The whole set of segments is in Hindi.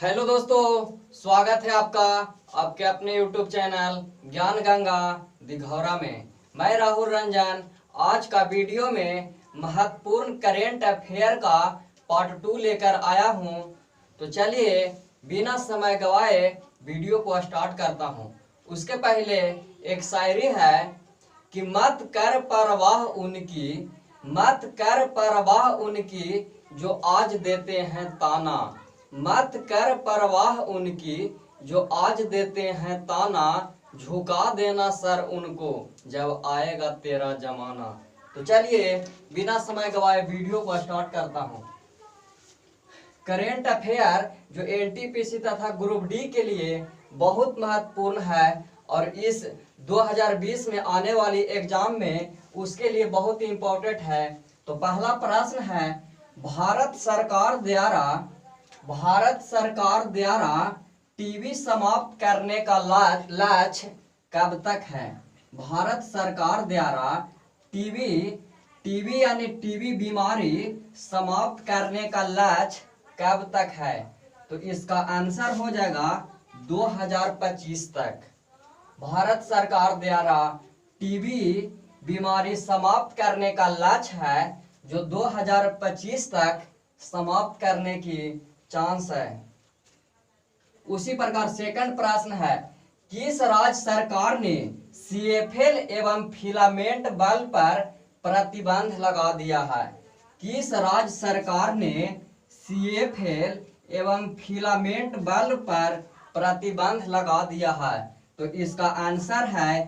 हेलो दोस्तों, स्वागत है आपका आपके अपने यूट्यूब चैनल ज्ञान गंगा दिघौरा में। मैं राहुल रंजन आज का वीडियो में महत्वपूर्ण करेंट अफेयर का पार्ट 2 लेकर आया हूं। तो चलिए बिना समय गवाए वीडियो को स्टार्ट करता हूं। उसके पहले एक शायरी है कि मत कर परवाह उनकी, मत कर परवाह उनकी जो आज देते हैं ताना, मत कर परवाह उनकी जो आज देते हैं ताना, झुका देना सर उनको जब आएगा तेरा जमाना। तो चलिए बिना समय गवाए वीडियो को स्टार्ट करता हूं। करेंट अफेयर जो एनटीपीसी तथा ग्रुप डी के लिए बहुत महत्वपूर्ण है और इस 2020 में आने वाली एग्जाम में उसके लिए बहुत इंपॉर्टेंट है। तो पहला प्रश्न है, भारत सरकार द्वारा टीबी समाप्त करने का लक्ष्य कब तक है। भारत सरकार द्वारा टीबी यानी टीबी बीमारी समाप्त करने का लक्ष्य कब तक है। तो इसका आंसर हो जाएगा 2025 तक। भारत सरकार द्वारा टीबी बीमारी समाप्त करने का लक्ष्य है जो 2025 तक समाप्त करने की चांस है। उसी प्रकार सेकंड प्रश्न है, किस राज्य सरकार ने सीएफएल एवं फिलामेंट बल्ब पर प्रतिबंध लगा दिया है। किस राज्य सरकार ने सीएफएल एवं फिलामेंट बल्ब पर प्रतिबंध लगा दिया है। तो इसका आंसर है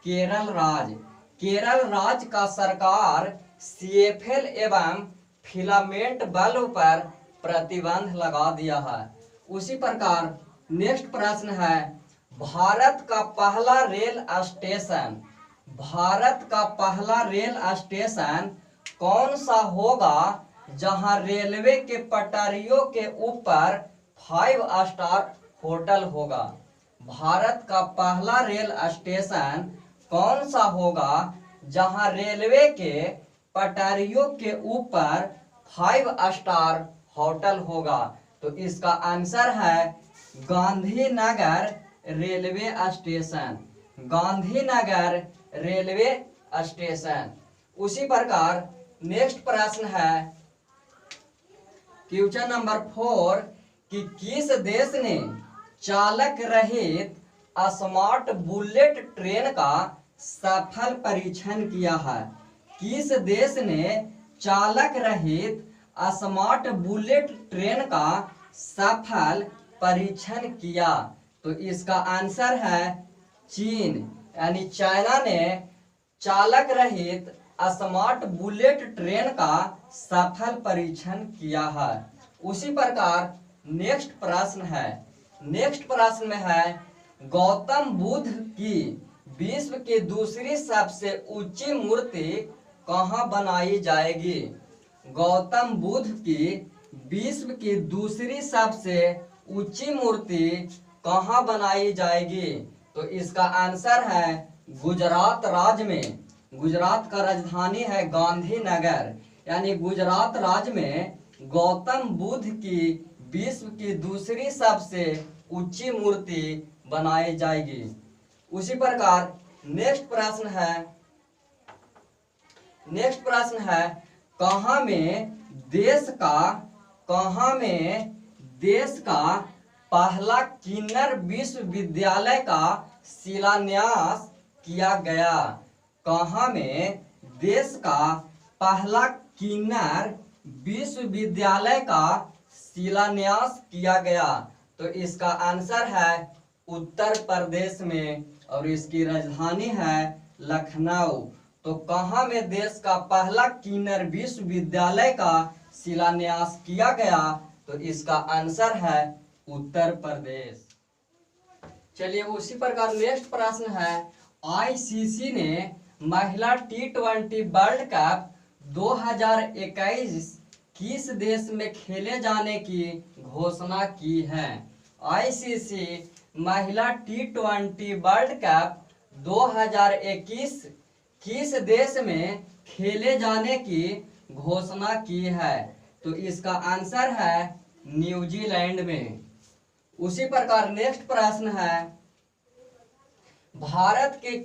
केरल राज्य। केरल राज्य का सरकार सीएफएल एवं फिलामेंट बल्ब पर प्रतिबंध लगा दिया है। उसी प्रकार नेक्स्ट प्रश्न है, भारत का पहला रेल स्टेशन कौन सा होगा जहां रेलवे के पटरियों के ऊपर 5 स्टार होटल होगा। भारत का पहला रेल स्टेशन कौन सा होगा जहां रेलवे के पटरियों के ऊपर 5 स्टार होटल होगा। तो इसका आंसर है Gandhinagar railway station. Gandhinagar railway station. उसी प्रकार नेक्स्ट प्रश्न है, क्वेश्चन नंबर 4 कि किस देश ने चालक रहित स्मार्ट बुलेट ट्रेन का सफल परीक्षण किया है। किस देश ने चालक रहित स्मार्ट बुलेट ट्रेन का सफल परीक्षण किया। तो इसका आंसर है चीन, यानी चाइना ने चालक रहित स्मार्ट बुलेट ट्रेन का सफल परीक्षण किया है। उसी प्रकार नेक्स्ट प्रश्न में है, गौतम बुद्ध की विश्व की दूसरी सबसे ऊंची मूर्ति कहाँ बनाई जाएगी। गौतम बुद्ध की विश्व की दूसरी सबसे ऊंची मूर्ति कहाँ बनाई जाएगी। तो इसका आंसर है गुजरात राज्य में। गुजरात का राजधानी है गांधीनगर, यानी गुजरात राज्य में गौतम बुद्ध की विश्व की दूसरी सबसे ऊंची मूर्ति बनाई जाएगी। उसी प्रकार नेक्स्ट प्रश्न है, कहाँ में देश का पहला किन्नर विश्वविद्यालय का शिलान्यास किया गया। कहाँ में देश का पहला किन्नर विश्वविद्यालय का शिलान्यास किया गया। तो इसका आंसर है उत्तर प्रदेश में और इसकी राजधानी है लखनऊ। तो कहाँ में देश का पहला किन्नर विश्वविद्यालय का शिलान्यास किया गया। तो इसका आंसर है उत्तर प्रदेश। चलिए उसी प्रकार नेक्स्ट प्रश्न है, आईसीसी ने महिला T20 वर्ल्ड कप 2021 किस देश में खेले जाने की घोषणा की है। आईसीसी महिला T20 वर्ल्ड कप 2021 किस देश में खेले जाने की घोषणा की है। तो इसका आंसर है न्यूजीलैंड में। उसी प्रकार नेक्स्ट प्रश्न है, भारत के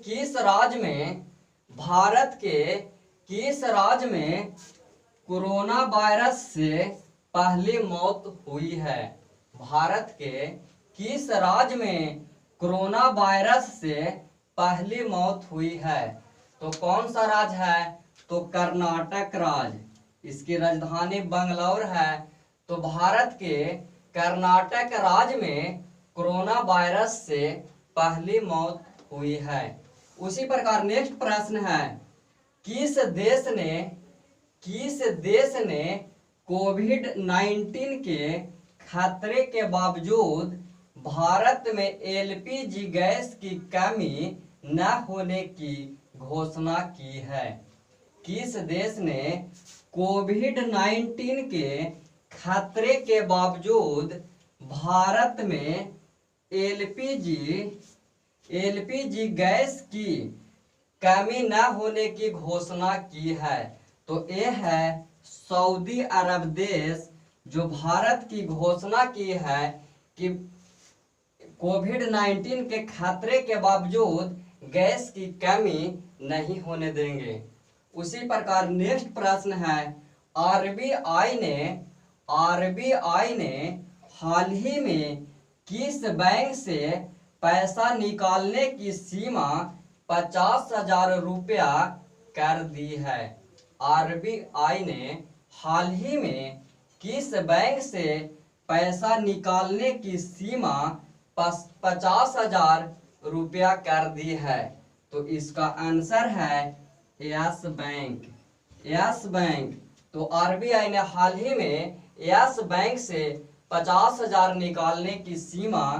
किस राज्य में कोरोना वायरस से पहली मौत हुई है? भारत के किस राज्य में कोरोना वायरस से पहली मौत हुई है? तो कौन सा राज्य है? तो कर्नाटक राज्य। इसकी राजधानी बंगलौर है। तो भारत के कर्नाटक राज्य में कोरोना वायरस से पहली मौत हुई है। उसी प्रकार नेक्स्ट प्रश्न है, किस देश ने कोविड-19 के खतरे के बावजूद भारत में एलपीजी गैस की कमी न होने की घोषणा की है? किस देश ने कोविड-19 के खतरे के बावजूद भारत में एलपीजी गैस की कमी न होने की घोषणा की है? तो ये है सऊदी अरब देश, जो भारत की घोषणा की है कि कोविड-19 के खतरे के बावजूद गैस की कमी नहीं होने देंगे। उसी प्रकार नेक्स्ट प्रश्न है, आरबीआई ने हाल ही में किस बैंक से पैसा निकालने की सीमा 50,000 रुपया कर दी है? आरबीआई ने हाल ही में किस बैंक से पैसा निकालने की सीमा 50,000 रुपया कर दी है? तो इसका आंसर है यस बैंक। तो आरबीआई ने हाल ही में यस बैंक से 50,000 निकालने की सीमा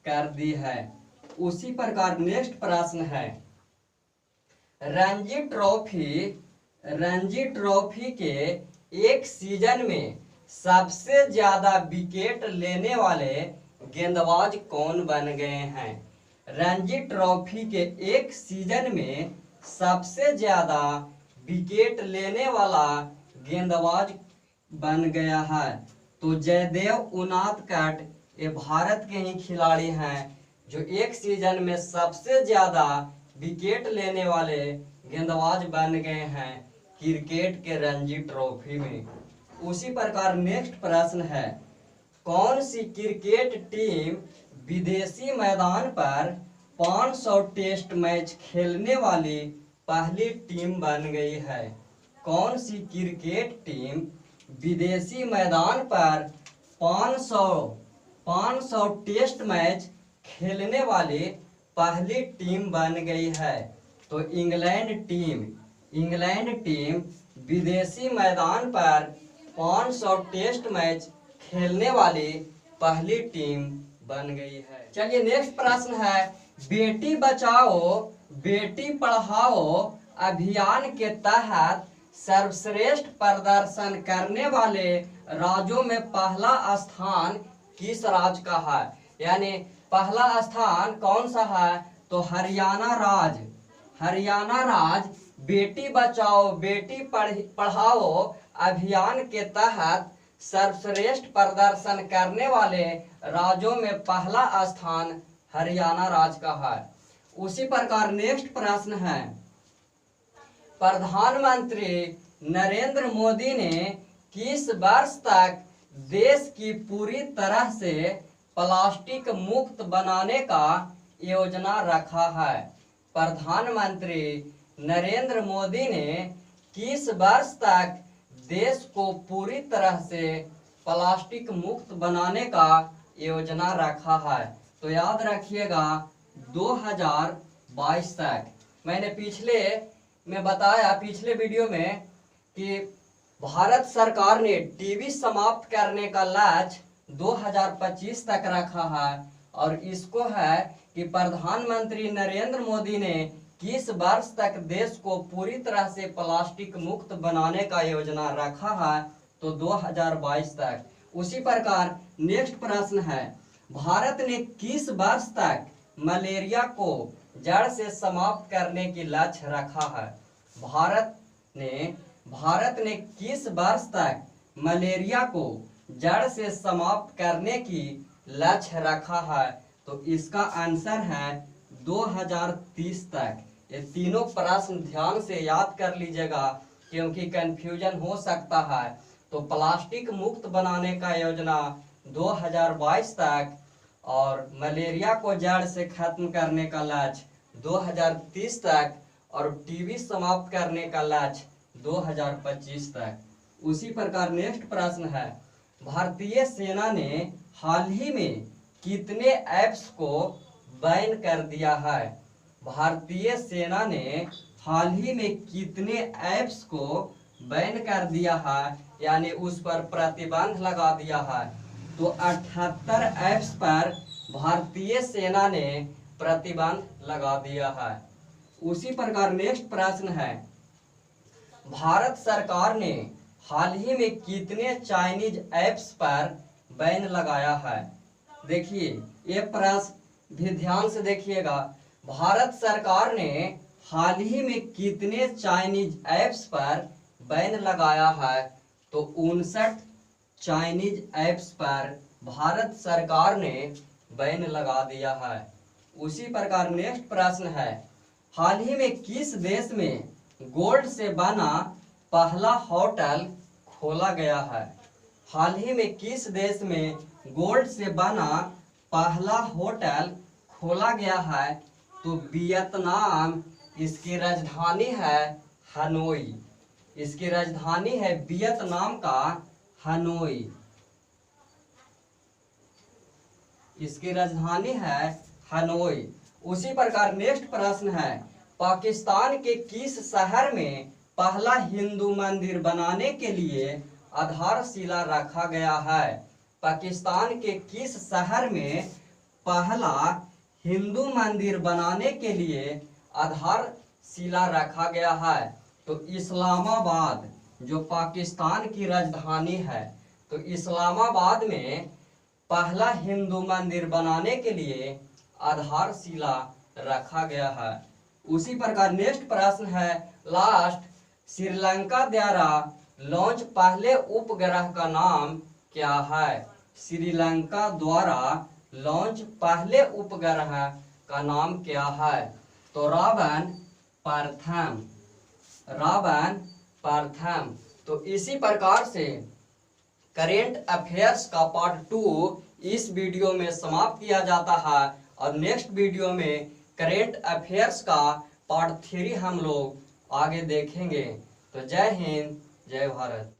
कर दी है। उसी प्रकार नेक्स्ट प्रश्न है, रणजी ट्रॉफी के एक सीजन में सबसे ज्यादा विकेट लेने वाले गेंदबाज कौन बन गए हैं? रणजी ट्रॉफी के एक सीजन में सबसे ज्यादा विकेट लेने वाला गेंदबाज बन गया है। तो जयदेव उनादकट, ये भारत के ही खिलाड़ी हैं जो एक सीजन में सबसे ज्यादा विकेट लेने वाले गेंदबाज बन गए हैं क्रिकेट के रणजी ट्रॉफी में। उसी प्रकार नेक्स्ट प्रश्न है, कौन सी क्रिकेट टीम विदेशी मैदान पर 500 टेस्ट मैच खेलने वाली पहली टीम बन गई है? कौन सी क्रिकेट टीम विदेशी मैदान पर 500 टेस्ट मैच खेलने वाली पहली टीम बन गई है? तो इंग्लैंड टीम विदेशी मैदान पर 500 टेस्ट मैच खेलने वाली पहली टीम बन गई है। चलिए नेक्स्ट प्रश्न है, बेटी बचाओ बेटी पढ़ाओ अभियान के तहत सर्वश्रेष्ठ प्रदर्शन करने वाले राज्यों में पहला स्थान किस राज्य का है? यानी पहला स्थान कौन सा है? तो हरियाणा राज्य बेटी बचाओ बेटी पढ़ाओ अभियान के तहत सर्वश्रेष्ठ प्रदर्शन करने वाले राज्यों में पहला स्थान हरियाणा राज्य का है। उसी प्रकार नेक्स्ट प्रश्न है, प्रधानमंत्री नरेंद्र मोदी ने किस वर्ष तक देश की पूरी तरह से प्लास्टिक मुक्त बनाने का योजना रखा है? प्रधानमंत्री नरेंद्र मोदी ने किस वर्ष तक देश को पूरी तरह से प्लास्टिक मुक्त बनाने का योजना रखा है? तो याद रखिएगा 2022 तक। मैंने पिछले वीडियो में कि भारत सरकार ने टीबी समाप्त करने का लक्ष्य 2025 तक रखा है, और इसको है कि प्रधानमंत्री नरेंद्र मोदी ने किस वर्ष तक देश को पूरी तरह से प्लास्टिक मुक्त बनाने का योजना रखा है? तो 2022 तक। उसी प्रकार नेक्स्ट प्रश्न है, भारत ने किस वर्ष तक मलेरिया को जड़ से समाप्त करने की लक्ष्य रखा है? भारत ने किस वर्ष तक मलेरिया को जड़ से समाप्त करने की लक्ष्य रखा है? तो इसका आंसर है 2030 तक। ये तीनों प्रश्न ध्यान से याद कर लीजिएगा क्योंकि कंफ्यूजन हो सकता है। तो प्लास्टिक मुक्त बनाने का योजना 2022 तक और मलेरिया को जड़ से खत्म करने का लक्ष्य 2030 तक और टीबी समाप्त करने का लक्ष्य 2025 तक। उसी प्रकार नेक्स्ट प्रश्न है, भारतीय सेना ने हाल ही में कितने ऐप्स को बैन कर दिया है? भारतीय सेना ने हाल ही में कितने ऐप्स को बैन कर दिया है, यानी उस पर प्रतिबंध लगा दिया है? तो 78 ऐप्स पर भारतीय सेना ने प्रतिबंध लगा दिया है। उसी प्रकार नेक्स्ट प्रश्न है, भारत सरकार ने हाल ही में कितने चाइनीज ऐप्स पर बैन लगाया है? देखिए ये प्रश्न भी ध्यान से देखिएगा। भारत सरकार ने हाल ही में कितने चाइनीज ऐप्स पर बैन लगाया है? तो 59 चाइनीज ऐप्स पर भारत सरकार ने बैन लगा दिया है। उसी प्रकार नेक्स्ट प्रश्न है, हाल ही में किस देश में गोल्ड से बना पहला होटल खोला गया है? हाल ही में किस देश में गोल्ड से बना पहला होटल खोला गया है? तो वियतनाम। इसकी राजधानी है हनोई। इसकी राजधानी है वियतनाम का हनोई। इसकी राजधानी है हनोई। उसी प्रकार नेक्स्ट प्रश्न है, पाकिस्तान के किस शहर में पहला हिंदू मंदिर बनाने के लिए आधारशिला रखा गया है? पाकिस्तान के किस शहर में पहला हिंदू मंदिर बनाने के लिए आधारशिला रखा गया है? तो इस्लामाबाद, जो पाकिस्तान की राजधानी है, तो इस्लामाबाद में पहला हिंदू मंदिर बनाने के लिए आधारशिला रखा गया है। उसी प्रकार नेक्स्ट प्रश्न है लास्ट, श्रीलंका द्वारा लॉन्च पहले उपग्रह का नाम क्या है? श्रीलंका द्वारा लॉन्च पहले उपग्रह का नाम क्या है? तो रावण प्रथम। रावण प्रथम। तो इसी प्रकार से करेंट अफेयर्स का पार्ट 2 इस वीडियो में समाप्त किया जाता है और नेक्स्ट वीडियो में करेंट अफेयर्स का पार्ट 3 हम लोग आगे देखेंगे। तो जय हिंद, जय भारत।